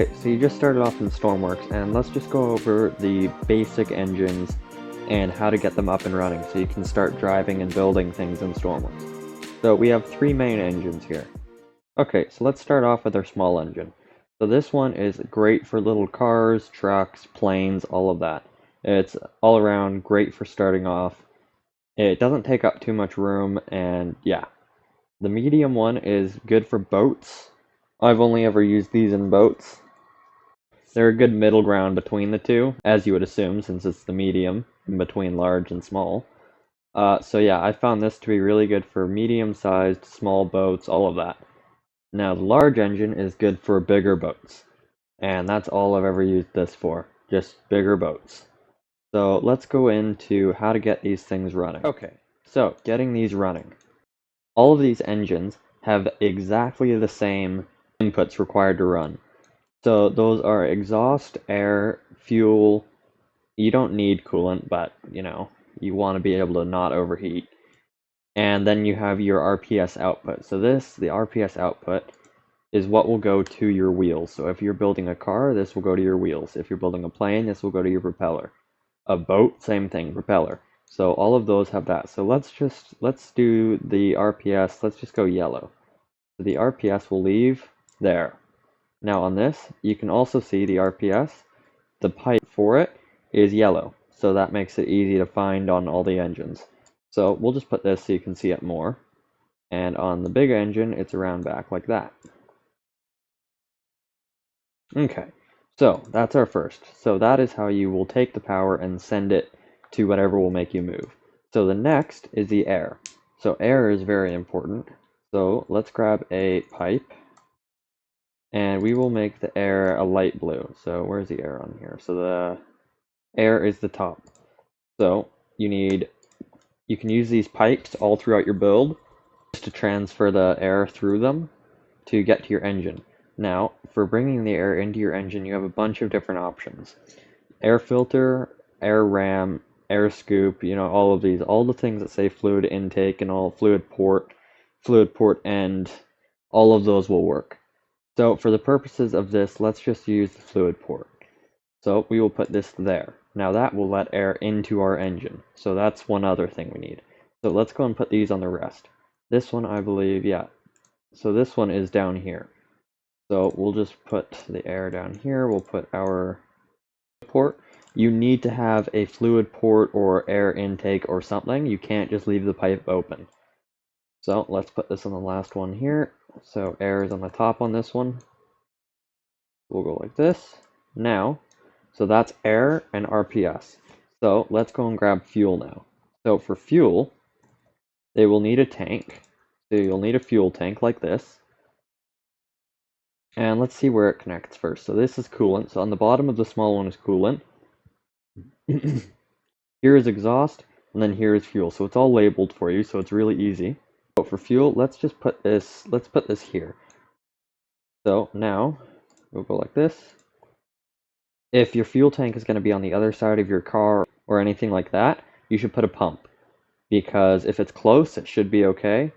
Okay, so you just started off in Stormworks, and let's just go over the basic engines and how to get them up and running so you can start driving and building things in Stormworks. So we have three main engines here. Okay, so let's start off with our small engine. So this one is great for little cars, trucks, planes, all of that. It's all around great for starting off. It doesn't take up too much room, and yeah. The medium one is good for boats. I've only ever used these in boats. They're a good middle ground between the two, as you would assume, since it's the medium in between large and small. So yeah, I found this to be really good for medium-sized, small boats, all of that. Now the large engine is good for bigger boats, and that's all I've ever used this for, just bigger boats. So let's go into how to get these things running. Okay, so getting these running. All of these engines have exactly the same inputs required to run. So those are exhaust, air, fuel. You don't need coolant, but you want to be able to not overheat. And then you have your RPS output. So the RPS output, is what will go to your wheels. So if you're building a car, this will go to your wheels. If you're building a plane, this will go to your propeller. A boat, same thing, propeller. So all of those have that. So let's do the RPS. Let's just go yellow. So the RPS will leave there. Now on this, you can also see the RPS. The pipe for it is yellow, so that makes it easy to find on all the engines. So we'll just put this so you can see it more. And on the big engine, it's around back like that. Okay, so that's our first. So that is how you will take the power and send it to whatever will make you move. So the next is the air. So air is very important. So let's grab a pipe, and we will make the air a light blue. So where's the air on here? So the air is the top. So you can use these pipes all throughout your build just to transfer the air through them to get to your engine. Now, for bringing the air into your engine, you have a bunch of different options. Air filter, air ram, air scoop, all of these, all the things that say fluid intake and all fluid port end, all of those will work. So for the purposes of this, let's just use the fluid port. So we will put this there. Now that will let air into our engine. So that's one other thing we need. So let's go and put these on the rest. This one, I believe, yeah. So this one is down here. So we'll just put the air down here. We'll put our port. You need to have a fluid port or air intake or something. You can't just leave the pipe open. So let's put this on the last one here. So air is on the top on this one. We'll go like this. Now, so that's air and RPS. So let's go and grab fuel now. So for fuel, they will need a tank. So you'll need a fuel tank like this. And let's see where it connects first. So this is coolant. So on the bottom of the small one is coolant. Here is exhaust, and then here is fuel. So it's all labeled for you, so it's really easy. So for fuel, let's put this here. So now we'll go like this. If your fuel tank is going to be on the other side of your car or anything like that, you should put a pump, because if it's close, it should be okay.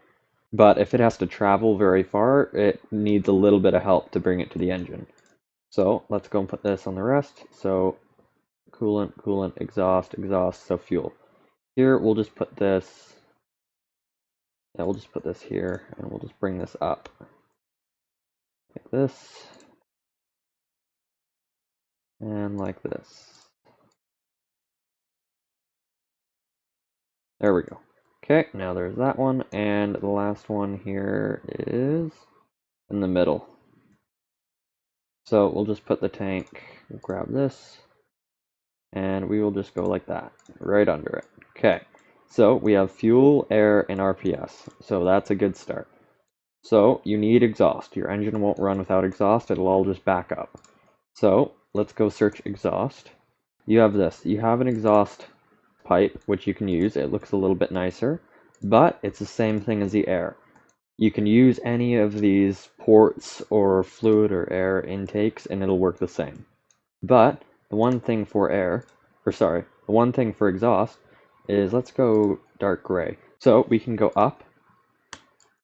But if it has to travel very far, it needs a little bit of help to bring it to the engine. So let's go and put this on the rest. So coolant, coolant, exhaust, exhaust, so fuel. Here we'll just put this, yeah, we'll just put this here, and we'll just bring this up. Like this. And like this. There we go. Okay, now there's that one, and the last one here is in the middle. So we'll just put the tank, we'll grab this, and we will just go like that, right under it. Okay, so we have fuel, air, and RPS, so that's a good start. So you need exhaust. Your engine won't run without exhaust, it'll all just back up. So let's go search exhaust. You have this, you have an exhaust pipe, which you can use. It looks a little bit nicer, but it's the same thing as the air. You can use any of these ports or fluid or air intakes and it'll work the same. But the one thing for the one thing for exhaust is, let's go dark gray. So we can go up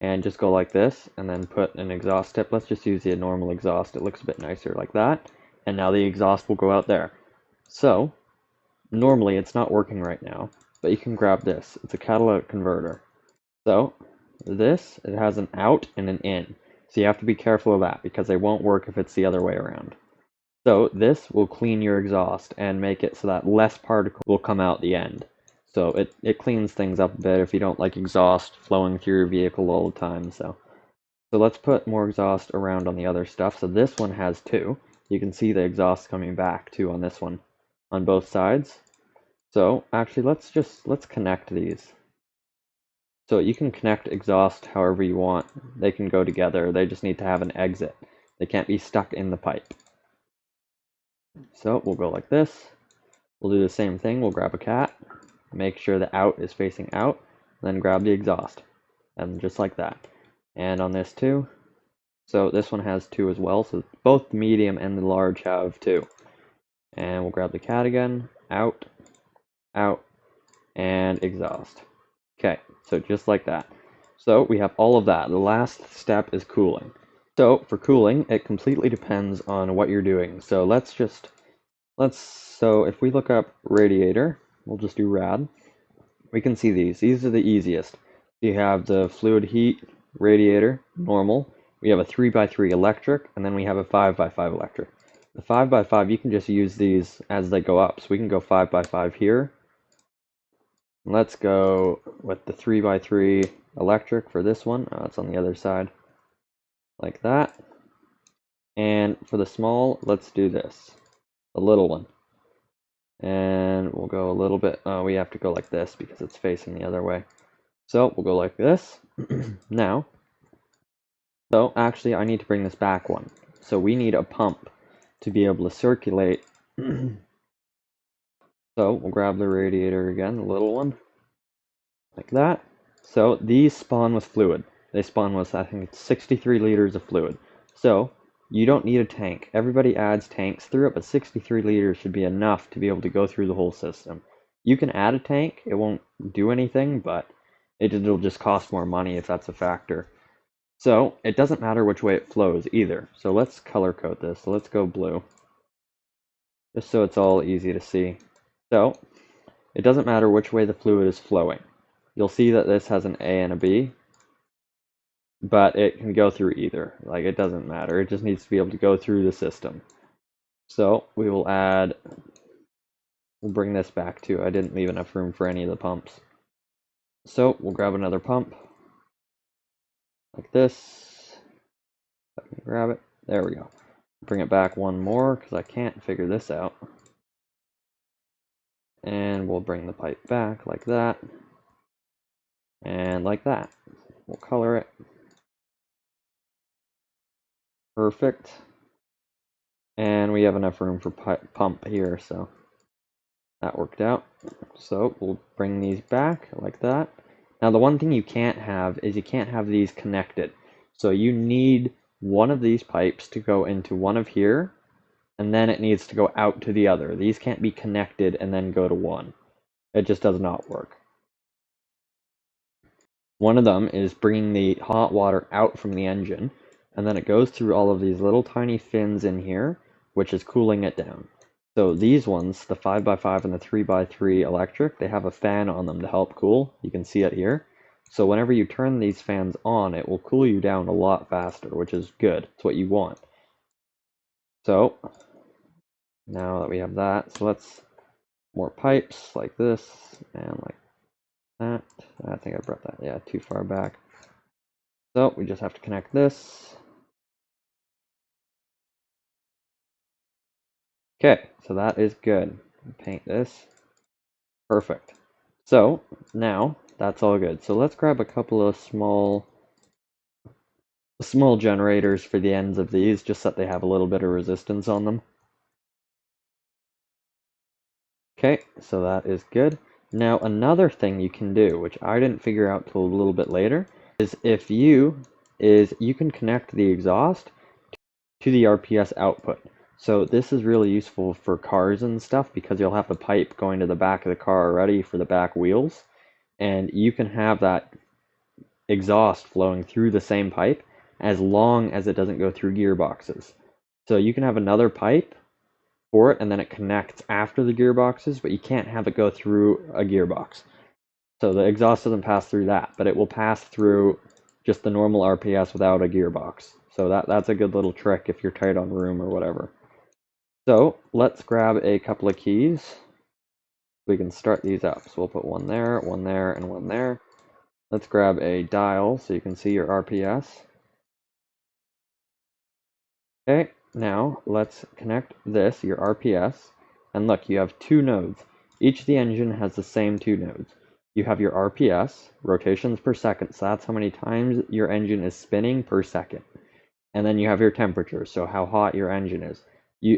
and just go like this, and then put an exhaust tip. Let's just use the normal exhaust. It looks a bit nicer like that. And now the exhaust will go out there. So, normally it's not working right now, but you can grab this. It's a catalytic converter. So, this, it has an out and an in. So you have to be careful of that because they won't work if it's the other way around. So this will clean your exhaust and make it so that less particle will come out the end. So it cleans things up a bit if you don't like exhaust flowing through your vehicle all the time. So let's put more exhaust around on the other stuff. So this one has two. You can see the exhaust coming back too on this one, on both sides. So actually let's connect these. So you can connect exhaust however you want. They can go together. They just need to have an exit. They can't be stuck in the pipe. So we'll go like this. We'll do the same thing. We'll grab a cat, make sure the out is facing out, then grab the exhaust. And just like that. And on this too. So this one has two as well. So both the medium and the large have two. And we'll grab the cat again, out, out, and exhaust. Okay, so just like that. So we have all of that. The last step is cooling. So for cooling, it completely depends on what you're doing. So so if we look up radiator, we'll just do rad. We can see these. These are the easiest. You have the fluid heat radiator, normal. We have a 3x3 electric, and then we have a 5x5 electric. The 5x5, you can just use these as they go up. So we can go 5x5 here. Let's go with the 3x3 electric for this one. It's on the other side. Like that. And for the small, let's do this. The little one. And we'll go a little bit, we have to go like this because it's facing the other way. So we'll go like this. Now, so actually I need to bring this back one. So we need a pump to be able to circulate. So we'll grab the radiator again, the little one, like that. So these spawn with fluid. They spawn with, I think it's 63 liters of fluid. So you don't need a tank. Everybody adds tanks through it, but 63 liters should be enough to be able to go through the whole system. You can add a tank. It won't do anything, but it'll just cost more money if that's a factor. So it doesn't matter which way it flows either. So let's color code this. So let's go blue, just so it's all easy to see. So it doesn't matter which way the fluid is flowing. You'll see that this has an A and a B, but it can go through either. Like, it doesn't matter. It just needs to be able to go through the system. So we will add, we'll bring this back too. I didn't leave enough room for any of the pumps. So we'll grab another pump like this. Let me grab it. There we go. Bring it back one more because I can't figure this out. And we'll bring the pipe back like that. And like that. We'll color it. Perfect. And we have enough room for pump here, so that worked out. So we'll bring these back like that. Now the one thing you can't have is you can't have these connected. So you need one of these pipes to go into one of here, and then it needs to go out to the other. These can't be connected and then go to one. It just does not work. One of them is bringing the hot water out from the engine, and then it goes through all of these little tiny fins in here, which is cooling it down. So these ones, the 5x5 and the 3x3 electric, they have a fan on them to help cool. You can see it here. So whenever you turn these fans on, it will cool you down a lot faster, which is good. It's what you want. So now that we have that, so let's more pipes like this and like that. I think I brought that, yeah, too far back. So we just have to connect this. Okay, so that is good. Paint this. Perfect. So now that's all good. So let's grab a couple of small generators for the ends of these, just so that they have a little bit of resistance on them. Okay, so that is good. Now another thing you can do, which I didn't figure out till a little bit later, is you can connect the exhaust to the RPS output. So this is really useful for cars and stuff because you'll have the pipe going to the back of the car already for the back wheels, and you can have that exhaust flowing through the same pipe as long as it doesn't go through gearboxes. So you can have another pipe for it and then it connects after the gearboxes, but you can't have it go through a gearbox. So the exhaust doesn't pass through that, but it will pass through just the normal RPS without a gearbox. So that's a good little trick if you're tight on room or whatever. So let's grab a couple of keys. We can start these up. So we'll put one there, and one there. Let's grab a dial so you can see your RPS. Okay, now let's connect this, your RPS, and look, you have two nodes. Each of the engine has the same two nodes. You have your RPS, rotations per second, so that's how many times your engine is spinning per second. And then you have your temperature, so how hot your engine is.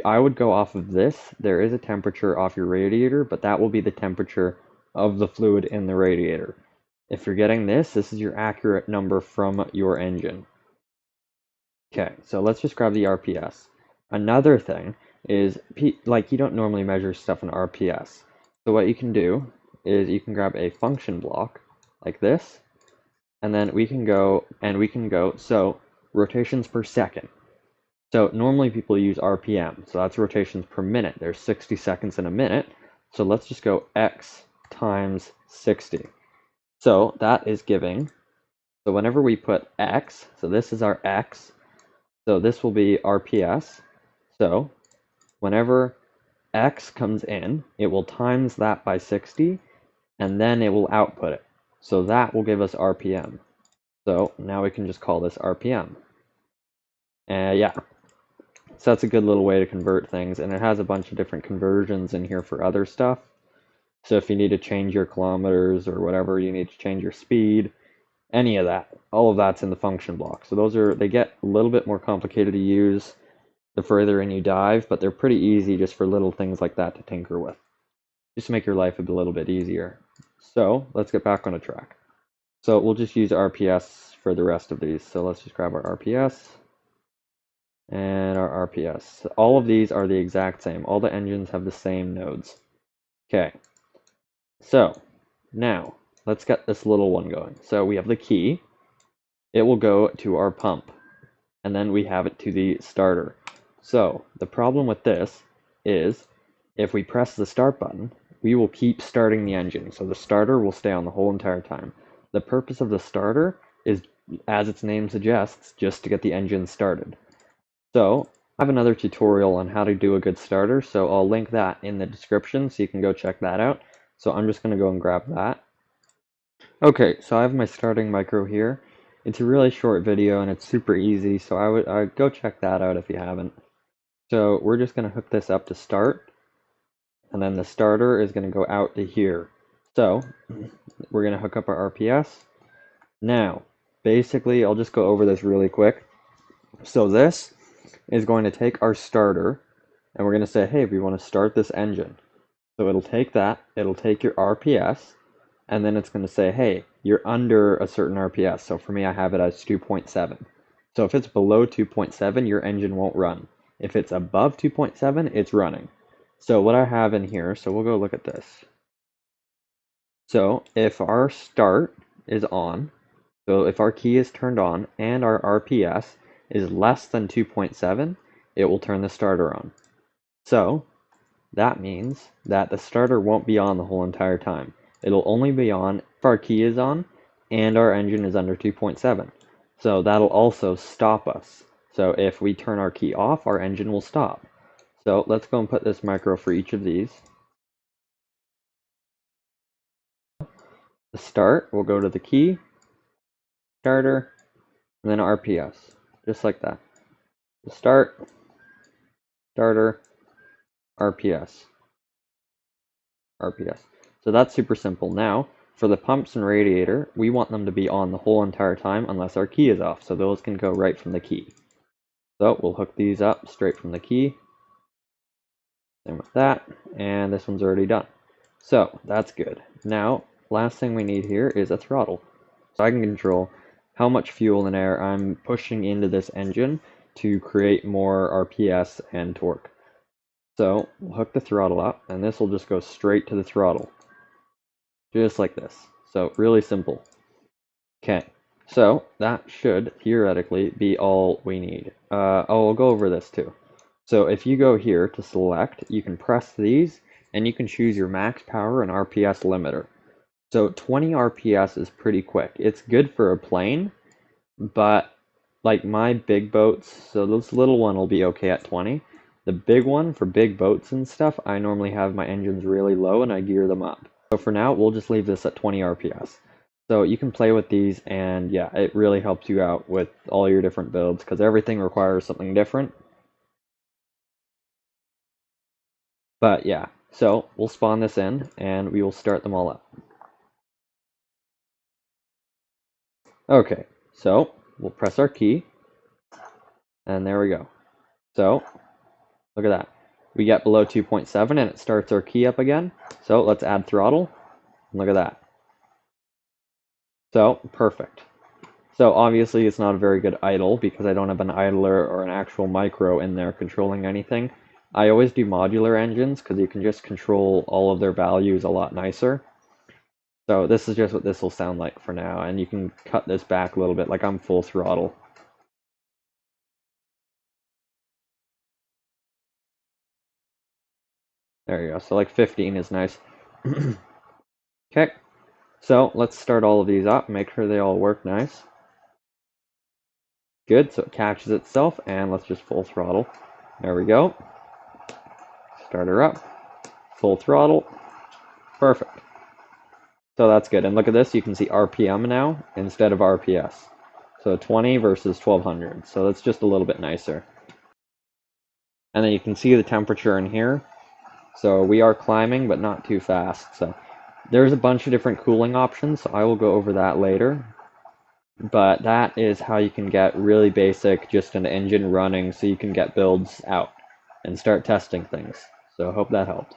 I would go off of this. There is a temperature off your radiator, but that will be the temperature of the fluid in the radiator. If you're getting this is your accurate number from your engine. Okay, so let's just grab the RPS. Another thing is, like, you don't normally measure stuff in RPS. So what you can do is you can grab a function block like this, and then we can go, so rotations per second. So normally people use RPM, so that's rotations per minute. There's 60 seconds in a minute, so let's just go X times 60. So that is giving, so whenever we put X, so this is our X, so this will be RPS. So whenever X comes in, it will times that by 60, and then it will output it. So that will give us RPM. So now we can just call this RPM. Yeah, so that's a good little way to convert things, and it has a bunch of different conversions in here for other stuff. So if you need to change your kilometers or whatever, you need to change your speed, any of that, all of that's in the function block. So they get a little bit more complicated to use the further in you dive, but they're pretty easy just for little things like that to tinker with. Just to make your life a little bit easier. So let's get back on a track. So we'll just use RPS for the rest of these. So let's just grab our RPS and our RPS. All of these are the exact same. All the engines have the same nodes. Okay. So now let's get this little one going. So we have the key. It will go to our pump, and then we have it to the starter. So the problem with this is if we press the start button, we will keep starting the engine. So the starter will stay on the whole entire time. The purpose of the starter is, as its name suggests, just to get the engine started. So I have another tutorial on how to do a good starter, so I'll link that in the description so you can go check that out. So I'm just going to go and grab that. Okay, so I have my starting micro here. It's a really short video and it's super easy, so I would go check that out if you haven't. So we're just going to hook this up to start, and then the starter is going to go out to here. So we're going to hook up our RPS. Now, basically, I'll just go over this really quick. So this is going to take our starter, and we're going to say, hey, we want to start this engine. So it'll take that, it'll take your RPS, and then it's going to say, hey, you're under a certain RPS. So for me, I have it as 2.7. So if it's below 2.7, your engine won't run. If it's above 2.7, it's running. So what I have in here, so we'll go look at this. So if our start is on, so if our key is turned on and our RPS is less than 2.7, it will turn the starter on. So that means that the starter won't be on the whole entire time. It'll only be on if our key is on and our engine is under 2.7. So that'll also stop us. So if we turn our key off, our engine will stop. So let's go and put this micro for each of these. The start will go to the key, starter, and then RPS, just like that. The start, starter, RPS, RPS. So that's super simple. Now, for the pumps and radiator, we want them to be on the whole entire time unless our key is off, so those can go right from the key. So we'll hook these up straight from the key. Same with that, and this one's already done. So that's good. Now, last thing we need here is a throttle. So I can control how much fuel and air I'm pushing into this engine to create more RPS and torque. So we'll hook the throttle up, and this will just go straight to the throttle. Just like this. So really simple. Okay, So that should theoretically be all we need. Oh, we'll go over this too. So if you go here to select, you can press these and you can choose your max power and RPS limiter. So 20 RPS is pretty quick. It's good for a plane, but like my big boats, so this little one will be okay at 20. The big one for big boats and stuff, I normally have my engines really low and I gear them up. So for now, we'll just leave this at 20 RPS. So you can play with these and yeah, it really helps you out with all your different builds because everything requires something different. But yeah, so we'll spawn this in and we will start them all up. Okay, so we'll press our key and there we go. So look at that. We get below 2.7 and it starts our key up again. So let's add throttle. Look at that. So perfect. So obviously it's not a very good idle because I don't have an idler or an actual micro in there controlling anything. I always do modular engines because you can just control all of their values a lot nicer. So this is just what this will sound like for now, and you can cut this back a little bit, like I'm full throttle. There you go, so like 15 is nice. Okay, so let's start all of these up, make sure they all work nice. Good, so it catches itself, and let's just full throttle. There we go. Start her up. Full throttle. Perfect. So that's good. And look at this, you can see RPM now instead of RPS. So 20 versus 1200. So that's just a little bit nicer. And then you can see the temperature in here. So we are climbing, but not too fast. So there's a bunch of different cooling options. So I will go over that later. But that is how you can get really basic, just an engine running so you can get builds out and start testing things. So I hope that helped.